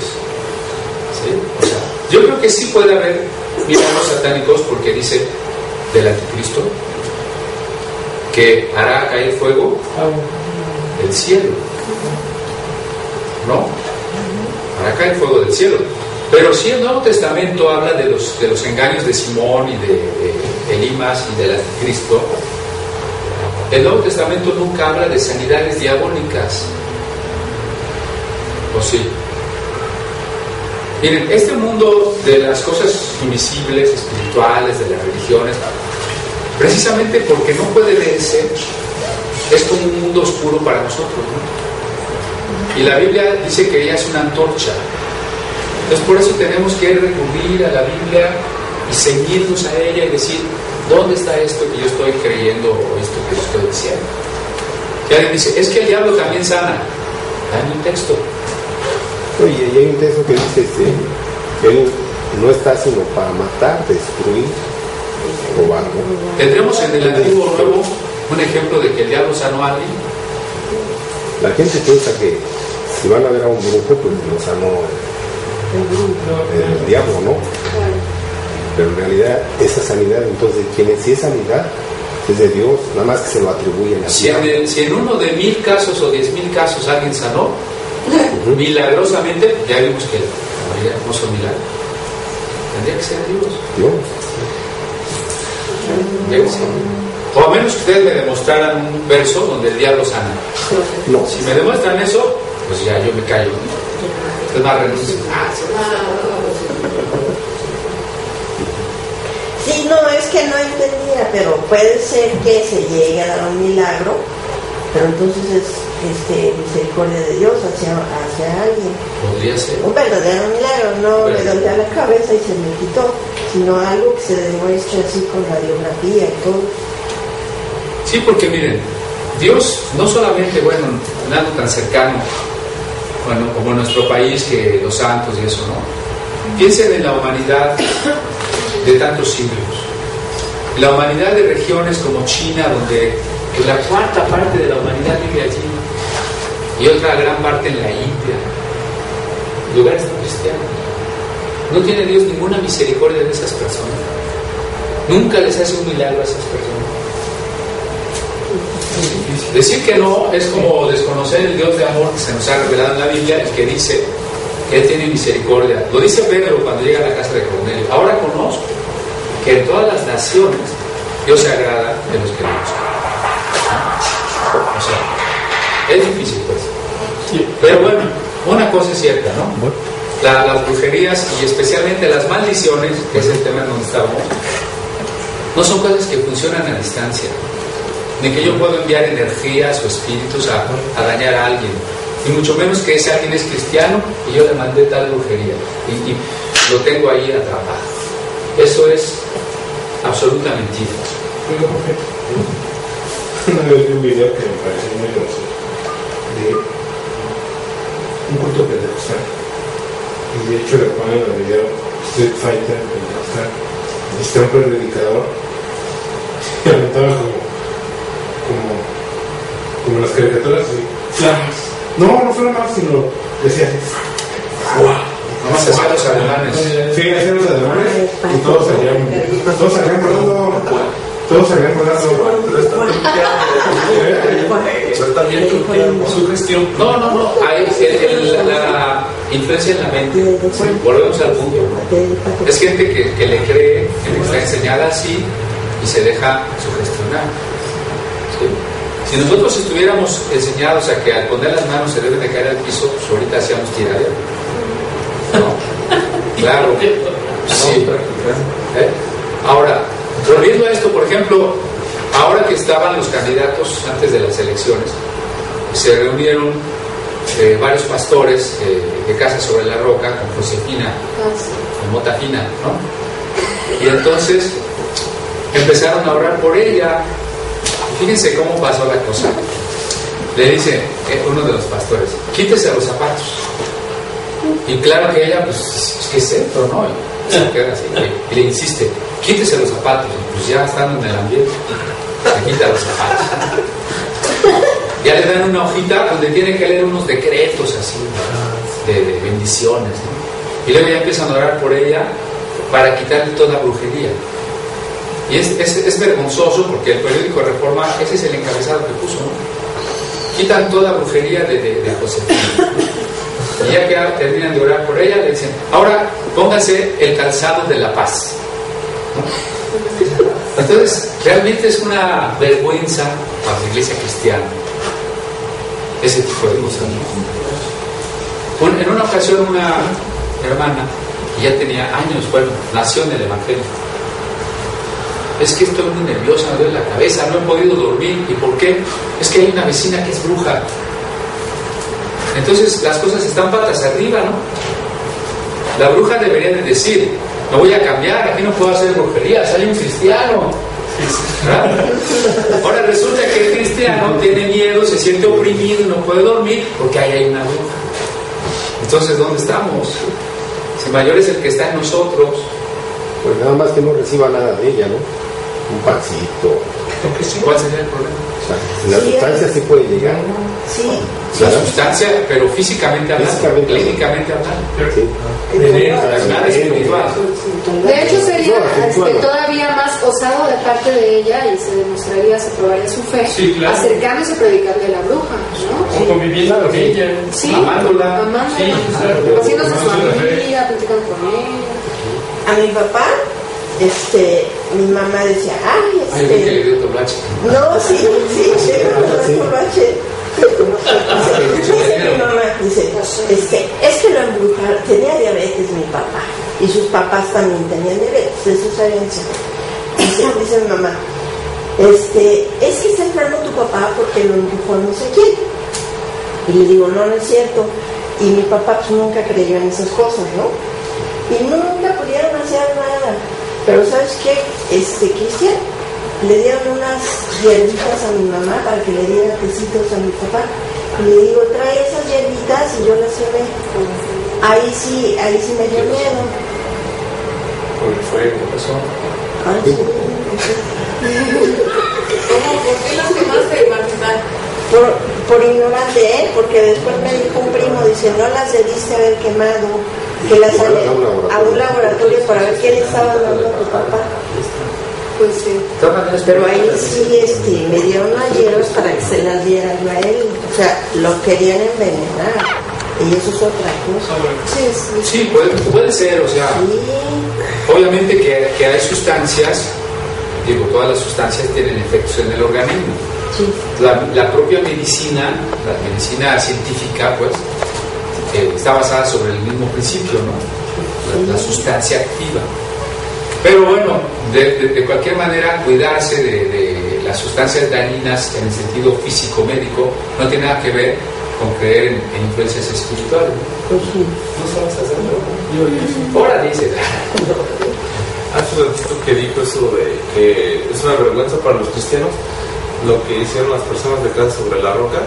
¿sí? O sea, yo creo que sí puede haber milagros satánicos, porque dice del anticristo que hará caer fuego del cielo, ¿no? Hará caer fuego del cielo. Pero sí el Nuevo Testamento habla de los engaños de Simón y de Elimas y del anticristo. El Nuevo Testamento nunca habla de sanidades diabólicas, ¿o sí? Miren, este mundo de las cosas invisibles, espirituales, de las religiones, precisamente porque no puede verse, es como un mundo oscuro para nosotros, ¿no? Y la Biblia dice que ella es una antorcha. Entonces por eso tenemos que recurrir a la Biblia y seguirnos a ella y decir, ¿dónde está esto que yo estoy creyendo o esto que yo estoy diciendo? Que alguien dice, es que el diablo también sana. Dame un texto. Oye, y hay un texto que dice que él no está sino para matar, destruir, robar, ¿no? Tendremos en el Antiguo Nuevo un ejemplo de que el diablo sanó a alguien. La gente piensa que si van a ver a un brujo, pues lo sanó el diablo, ¿no? Pero en realidad esa sanidad, entonces, ¿quién es? Si es sanidad, es de Dios, nada más que se lo atribuyen a Si en uno de 1000 casos o 10,000 casos alguien sanó, milagrosamente, ya vimos que la mayoría no son milagros. Tendría que ser Dios. Tendría que ser. O a menos que ustedes me demostraran un verso donde el diablo sana. No. Si me demuestran eso, pues ya yo me callo. Es más, renuncio. Sí, no, es que no entendía, pero puede ser que se llegue a dar un milagro, pero entonces es misericordia de Dios hacia alguien. Podría ser. Un verdadero milagro, no le dolía la cabeza y se me quitó, sino algo que se demuestre así con radiografía y todo. Sí, porque miren, Dios no solamente, bueno, nada tan cercano, bueno, como en nuestro país, que los santos y eso, ¿no? Piensen en la humanidad de tantos siglos. La humanidad de regiones como China, donde la cuarta parte de la humanidad vive allí, y otra gran parte en la India, lugares no cristianos. No tiene Dios ninguna misericordia de esas personas. Nunca les hace un milagro a esas personas. Decir que no es como desconocer el Dios de amor que se nos ha revelado en la Biblia, el que dice que Él tiene misericordia. Lo dice Pedro cuando llega a la casa de Cornelio. Ahora conozco que en todas las naciones Dios se agrada de los que lo buscan. O sea, es difícil pues. Pero bueno, una cosa es cierta, ¿no? Las brujerías y especialmente las maldiciones, que es el tema en donde estamos, no son cosas que funcionan a distancia. Ni que yo puedo enviar energías o espíritus a dañar a alguien. Y mucho menos que ese alguien es cristiano y yo le mandé tal brujería. Y lo tengo ahí atrapado. Eso es absoluta mentira. Una vez vi un video que me pareció muy gracioso de un culto pentecostal. Y de hecho le ponen en el video Street Fighter pentecostal. Y está un predicador y aventaba como las caricaturas y flamas. No flamas, sino decía ¡guau! Vamos a hacer los alemanes. Sí, hacían los alemanes y todos salían volando. Su gestión. No. Hay la influencia en la mente. Volvemos al punto. Es gente que le cree, que le está enseñada así y se deja sugestionar. ¿Sí? Si nosotros estuviéramos enseñados a que al poner las manos se deben de caer al piso, pues ahorita hacíamos tiradero. No. Claro. Sí. Ahora, volviendo a esto, por ejemplo, ahora que estaban los candidatos antes de las elecciones, se reunieron varios pastores de Casa sobre la Roca con Josefina, con Mota Fina, ¿no? Y entonces empezaron a orar por ella. Fíjense cómo pasó la cosa. Le dice uno de los pastores, quítese los zapatos. Y claro que ella, pues, es que es centro, ¿no? Y se queda así. Y le insiste, quítese los zapatos. Y pues ya estando en el ambiente, se quita los zapatos. Ya le dan una hojita donde tiene que leer unos decretos así, de bendiciones, ¿no? Y luego ya empiezan a orar por ella para quitarle toda brujería. Y es vergonzoso porque el periódico Reforma, ese es el encabezado que puso, ¿no? Quitan toda brujería de Josefina. Y ya que terminan de orar por ella, le dicen, ahora pónganse el calzado de la paz, ¿no? Entonces, realmente es una vergüenza para la iglesia cristiana ese tipo de cosas, ¿no? En una ocasión una hermana, que ya tenía años, bueno, nació en el Evangelio, es que estoy muy nerviosa, me duele la cabeza, no he podido dormir. ¿Y por qué? Es que hay una vecina que es bruja. Entonces las cosas están patas arriba, ¿no? La bruja debería de decir, no voy a cambiar, aquí no puedo hacer brujería, soy un cristiano. ¿verdad? Ahora resulta que el cristiano tiene miedo, se siente oprimido y no puede dormir porque ahí hay una bruja. Entonces, ¿dónde estamos? Si mayor es el que está en nosotros. Pues nada más que no reciba nada de ella, ¿no? Un pancito. ¿Cuál sería el problema? O sea, la sustancia sí puede llegar. Sí. La sustancia, pero físicamente hablando, clínicamente hablando. Sí. Nada espiritual. De hecho, sería todavía más osado de parte de ella y se demostraría, se probaría su fe, Sí, claro. acercándose a predicarle a la bruja, ¿no? O conviviendo con ella. Sí, Amándola. Sí, claro. haciéndose su Amándola. amiga, platicando con ella. A mi papá, mi mamá decía, Ay, que le dio toblache. no, sí, mi mamá dice, es que lo embrujaron, tenía diabetes mi papá, y sus papás también tenían diabetes, de sus herencias. Dice mi mamá, es que está enfermo tu papá porque lo embrujó no sé quién. Y le digo, no es cierto. Y mi papá pues nunca creyó en esas cosas, ¿no? Y nunca pudieron hacer nada. Pero ¿sabes qué? Cristian le dieron unas hierbitas a mi mamá para que le diera tecitos a mi papá. Y le digo, trae esas hierbitas y yo las llevé. Ahí sí me dio miedo. Por el fuego, eso. Ay, sí. ¿Por qué las quemaste, Marta? Por ignorante, porque después me dijo un primo, dice, no las debiste haber quemado, que las a un laboratorio para ver qué le estaba dando a tu papá. Pues sí. Pero ahí sí me dieron las hierbas para que se las dieran a él. O sea, lo querían envenenar. Y eso es otra cosa. Sí, puede ser, o sea, Sí. obviamente que hay sustancias, digo, todas las sustancias tienen efectos en el organismo. Sí. La propia medicina, la medicina científica, pues, está basada sobre el mismo principio, ¿no? La sustancia activa. Pero bueno, de cualquier manera, cuidarse de las sustancias dañinas en el sentido físico-médico no tiene nada que ver con creer en influencias espirituales. Pues sí. No sabes hacerlo. Ahora dice. Hace un ratito que dijo eso de que es una vergüenza para los cristianos lo que hicieron las personas de Casa sobre la Roca,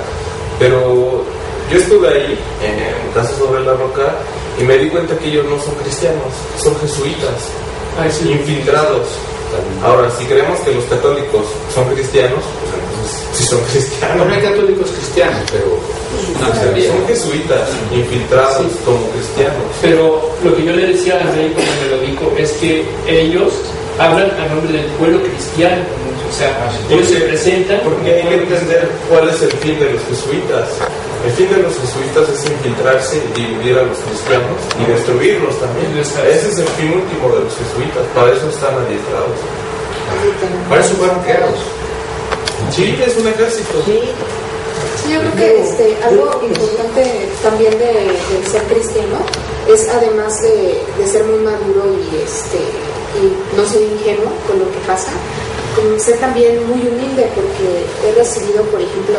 pero yo estuve ahí en Casa sobre la Roca y me di cuenta que ellos no son cristianos, son jesuitas, infiltrados. Ahora, si creemos que los católicos son cristianos, pues entonces sí son cristianos. No hay católicos cristianos, pero son jesuitas, infiltrados como cristianos. Pero lo que yo le decía a Rey cuando me lo dijo es que ellos hablan a nombre del pueblo cristiano. O sea, ellos se presentan. Porque hay que entender cuál es el fin de los jesuitas. El fin de los jesuitas es infiltrarse y dividir a los cristianos y destruirlos también. Ese es el fin último de los jesuitas. Para eso están adiestrados. para eso fueron creados. Sí, es un ejército. Sí. Sí, yo creo que algo importante también de ser cristiano es, además de ser muy maduro y no ser ingenuo con lo que pasa, como ser también muy humilde, porque he recibido, por ejemplo,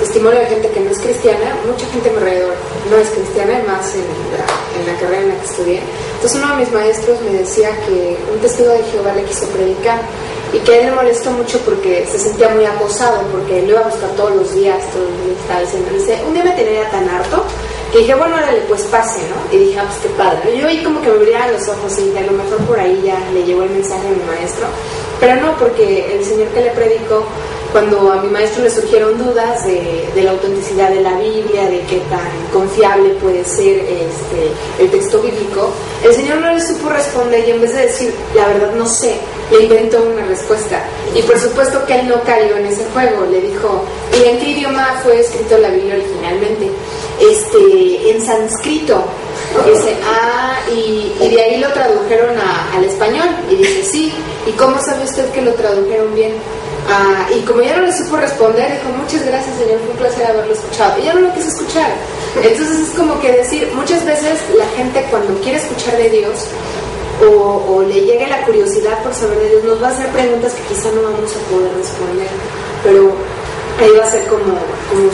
testimonio de gente que no es cristiana. Mucha gente a mi alrededor no es cristiana, además en la carrera en la que estudié. Entonces uno de mis maestros me decía que un testigo de Jehová le quiso predicar y que a él le molestó mucho porque se sentía muy acosado, porque lo iba a buscar todos los días, estaba diciendo, dice, un día me tenía tan harto que dije, bueno, órale, pues pase, ¿no? Y dije, pues qué padre. Yo ahí como que me brillaban los ojos y dije, a lo mejor por ahí ya le llegó el mensaje a mi maestro. Pero no, porque el señor que le predicó, cuando a mi maestro le surgieron dudas de la autenticidad de la Biblia, de qué tan confiable puede ser el texto bíblico, el señor no le supo responder y en vez de decir, la verdad no sé, le inventó una respuesta. Y por supuesto que él no cayó en ese juego. Le dijo, ¿y en qué idioma fue escrito la Biblia originalmente? En sánscrito. Dice, y de ahí lo tradujeron al español. Y dice, sí. ¿Y cómo sabe usted que lo tradujeron bien? Y como ya no le supo responder, dijo, muchas gracias, señor, fue un placer haberlo escuchado. Y ya no lo quiso escuchar. Entonces es como que decir, muchas veces la gente cuando quiere escuchar de Dios o le llegue la curiosidad por saber de Dios, nos va a hacer preguntas que quizá no vamos a poder responder. Pero ahí va a ser como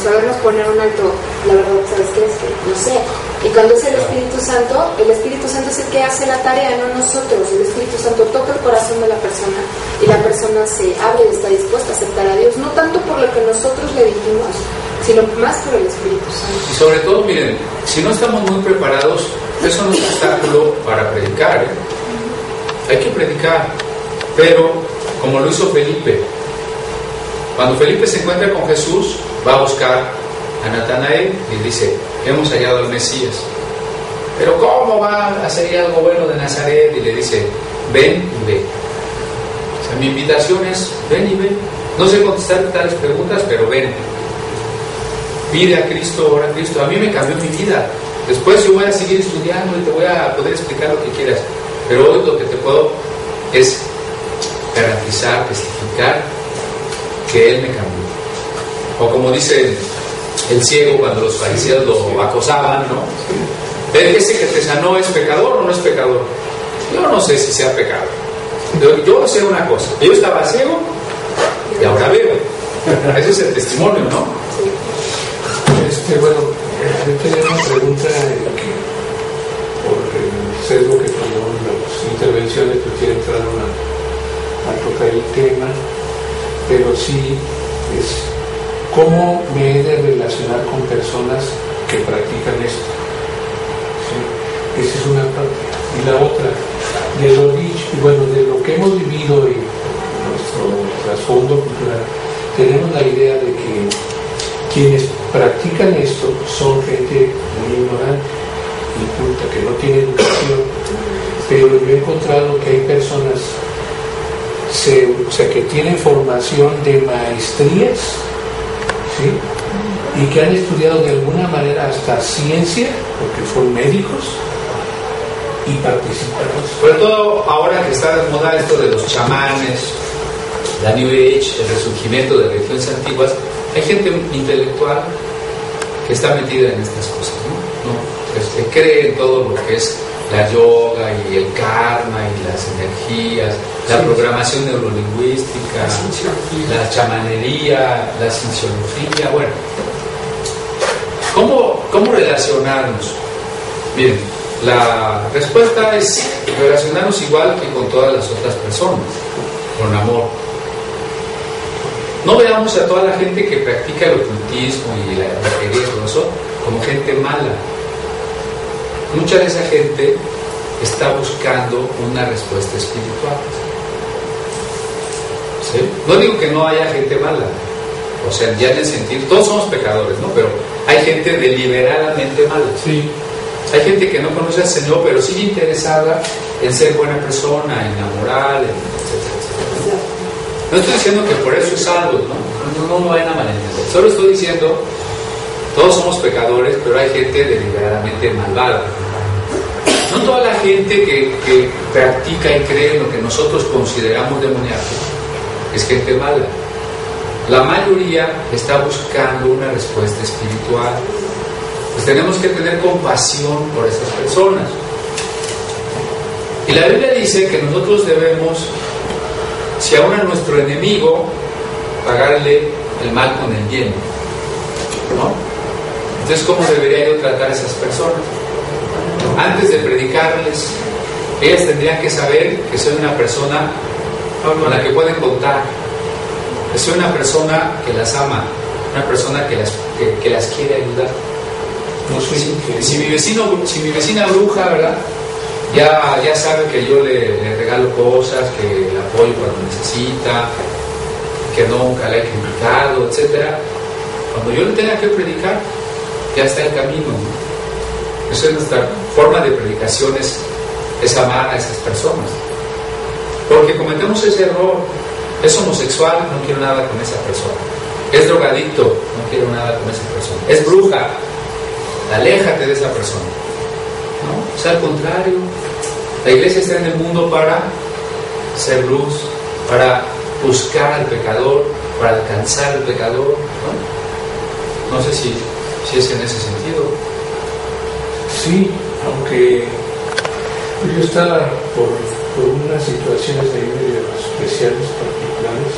sabernos poner un alto. La verdad, ¿sabes qué? Es que no sé. Y cuando es el Espíritu Santo es el que hace la tarea, no nosotros. El Espíritu Santo toca el corazón de la persona y la persona se abre y está dispuesta a aceptar a Dios, no tanto por lo que nosotros le dijimos, sino más por el Espíritu Santo. Y sobre todo, miren, si no estamos muy preparados, eso no es un obstáculo para predicar, ¿eh? Hay que predicar, pero como lo hizo Felipe. Cuando Felipe se encuentra con Jesús, va a buscar a Natanael y dice: hemos hallado al Mesías. Pero ¿cómo va a hacer algo bueno de Nazaret? Y le dice: ven y ve. O sea, mi invitación es: ven y ve. No sé contestar tales preguntas, pero ven. Pide a Cristo, ora a Cristo. A mí me cambió mi vida. Después yo voy a seguir estudiando y te voy a poder explicar lo que quieras. Pero hoy lo que te puedo es garantizar, testificar que Él me cambió. O como dice el ciego cuando los fariseos lo acosaban, ¿no? ¿Ese que te sanó es pecador o no es pecador? Yo no sé si sea pecador. Yo sé una cosa: yo estaba ciego y ahora veo. Ese es el testimonio, ¿no? Bueno, yo tenía una pregunta por el sesgo que tomó las intervenciones, que quiere entrar a tocar el tema, pero sí es cómo me he de relacionar con personas que practican esto. ¿Sí? Esa es una parte. Y la otra, de lo dicho, bueno, de lo que hemos vivido y nuestro trasfondo cultural, tenemos la idea de que quienes practican esto son gente muy ignorante, inculta, que no tiene educación, pero yo he encontrado que hay personas que tienen formación de maestrías, ¿sí? Y que han estudiado de alguna manera hasta ciencia, porque son médicos, y participan. Sobre todo ahora que está de moda esto de los chamanes, la New Age, el resurgimiento de religiones antiguas, hay gente intelectual que está metida en estas cosas, ¿no? Cree en todo lo que es la yoga y el karma y las energías, la programación neurolingüística, la chamanería, la cienciología. Bueno, ¿cómo relacionarnos? Miren, la respuesta es relacionarnos igual que con todas las otras personas, con amor. No veamos a toda la gente que practica el ocultismo y la brujería y todo eso como gente mala. Mucha de esa gente está buscando una respuesta espiritual. ¿Sí? No digo que no haya gente mala, o sea, ya en el sentido, todos somos pecadores, ¿no? Pero hay gente deliberadamente mala. Sí. Hay gente que no conoce al Señor, pero sigue interesada en ser buena persona, en la moral, etc. No estoy diciendo que por eso es salvo, no me vayan a malentender. Solo estoy diciendo, todos somos pecadores, pero hay gente deliberadamente malvada. No toda la gente que practica y cree en lo que nosotros consideramos demoníaco es gente mala. La mayoría está buscando una respuesta espiritual. Pues tenemos que tener compasión por esas personas. Y la Biblia dice que nosotros debemos, si aún a nuestro enemigo, pagarle el mal con el bien, ¿no? Entonces, ¿cómo debería yo tratar a esas personas? Antes de predicarles, ellas tendrían que saber que soy una persona con la que pueden contar, que soy una persona que las ama, una persona que las quiere ayudar. No soy si mi vecina bruja, ¿verdad? Ya sabe que yo le regalo cosas, que la apoyo cuando necesita, que nunca la he criticado, etc. Cuando yo le tenga que predicar, ya está el camino, ¿no? Esa es nuestra forma de predicación, es amar a esas personas. Porque cometemos ese error. Es homosexual, no quiero nada con esa persona. Es drogadicto, no quiero nada con esa persona. Es bruja, aléjate de esa persona, ¿no? O sea, al contrario, la iglesia está en el mundo para ser luz, para buscar al pecador, para alcanzar al pecador, ¿no? No sé si es en ese sentido. Sí, aunque yo estaba por unas situaciones de medio especiales, particulares.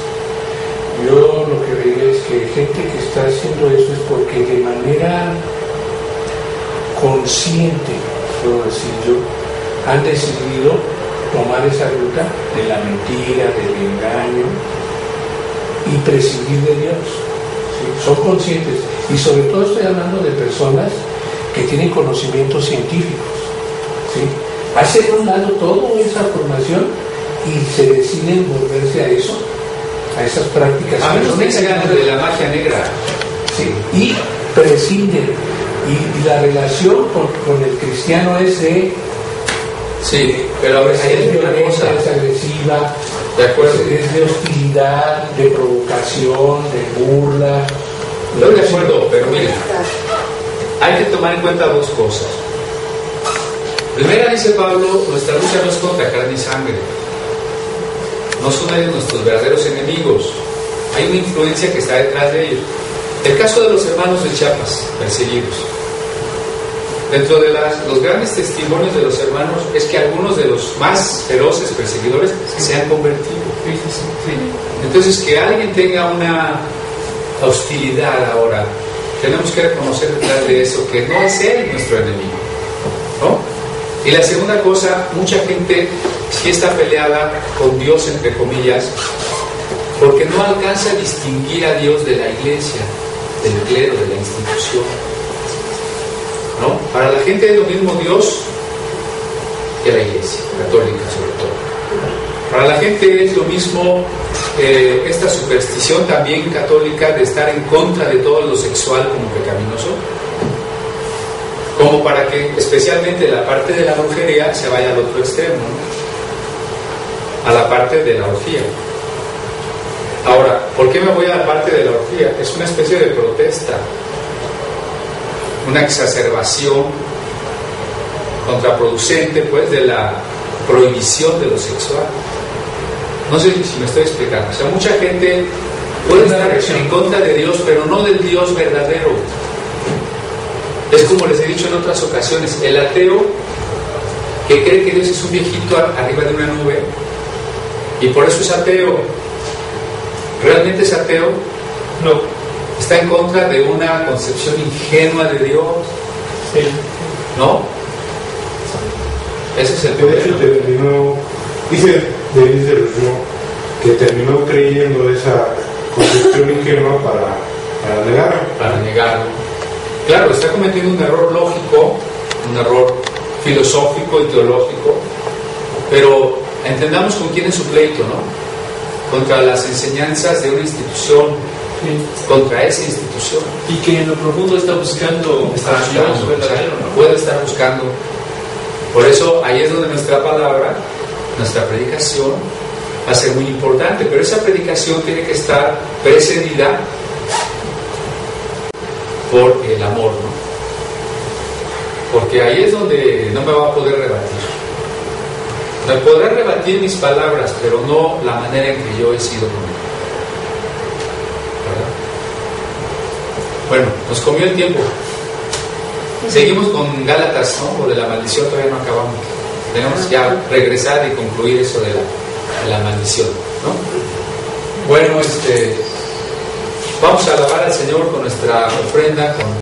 Yo lo que veía es que gente que está haciendo eso es porque de manera consciente, puedo decir yo, han decidido tomar esa ruta de la mentira, del engaño y prescindir de Dios. ¿Sí? Son conscientes, y sobre todo estoy hablando de personas que tienen conocimientos científicos, ¿sí? Hacen a un lado toda esa formación y se deciden volverse a eso, a esas prácticas. A menos que se ganan de la magia negra. Sí, y prescinden, y la relación con el cristiano es de... Sí, pero a ver, ahí es hay una violenta, cosa. es agresiva, De acuerdo. es de hostilidad, de provocación, de burla. Estoy de acuerdo, pero mira, hay que tomar en cuenta dos cosas. Primera, dice Pablo, nuestra lucha no es contra carne y sangre. No son ellos nuestros verdaderos enemigos. Hay una influencia que está detrás de ellos. El caso de los hermanos de Chiapas, perseguidos. Dentro de los grandes testimonios de los hermanos es que algunos de los más feroces perseguidores se han convertido. Entonces, que alguien tenga una hostilidad ahora, tenemos que reconocer detrás de eso que no es él nuestro enemigo, ¿no? Y la segunda cosa, mucha gente sí está peleada con Dios, entre comillas, porque no alcanza a distinguir a Dios de la iglesia, del clero, de la institución, ¿no? Para la gente es lo mismo Dios que la iglesia católica, sobre todo. Para la gente es lo mismo esta superstición también católica de estar en contra de todo lo sexual como pecaminoso, como para que especialmente la parte de la brujería se vaya al otro extremo, ¿no? A la parte de la orgía. Ahora, ¿por qué me voy a la parte de la orgía? Es una especie de protesta, una exacerbación contraproducente, pues, de la prohibición de lo sexual. No sé si me estoy explicando. O sea, mucha gente puede estar en contra de Dios, pero no del Dios verdadero. Es como les he dicho en otras ocasiones, el ateo que cree que Dios es un viejito arriba de una nube y por eso es ateo. ¿Realmente es ateo? No. Está en contra de una concepción ingenua de Dios. Sí. ¿No? Ese es el De hecho, problema. terminó, dice Denis de Rougeau, que terminó creyendo esa concepción ingenua para negarla. Para negarlo. Claro, está cometiendo un error lógico, un error filosófico y teológico, pero entendamos con quién es su pleito, ¿no? Contra las enseñanzas de una institución, Sí. contra esa institución. Y que en lo profundo está buscando Está a Dios buscando, verdadero, ¿no? puede estar buscando. Por eso ahí es donde nuestra palabra, nuestra predicación va a ser muy importante, pero esa predicación tiene que estar precedida por el amor, ¿no? Porque ahí es donde no me va a poder rebatir. Me podrá rebatir mis palabras, pero no la manera en que yo he sido con él. ¿Verdad? Bueno, nos comió el tiempo. Seguimos con Gálatas, ¿no? O de la maldición, todavía no acabamos. Tenemos ya regresar y concluir eso de la maldición, ¿no? Bueno, vamos a alabar al Señor con nuestra ofrenda, con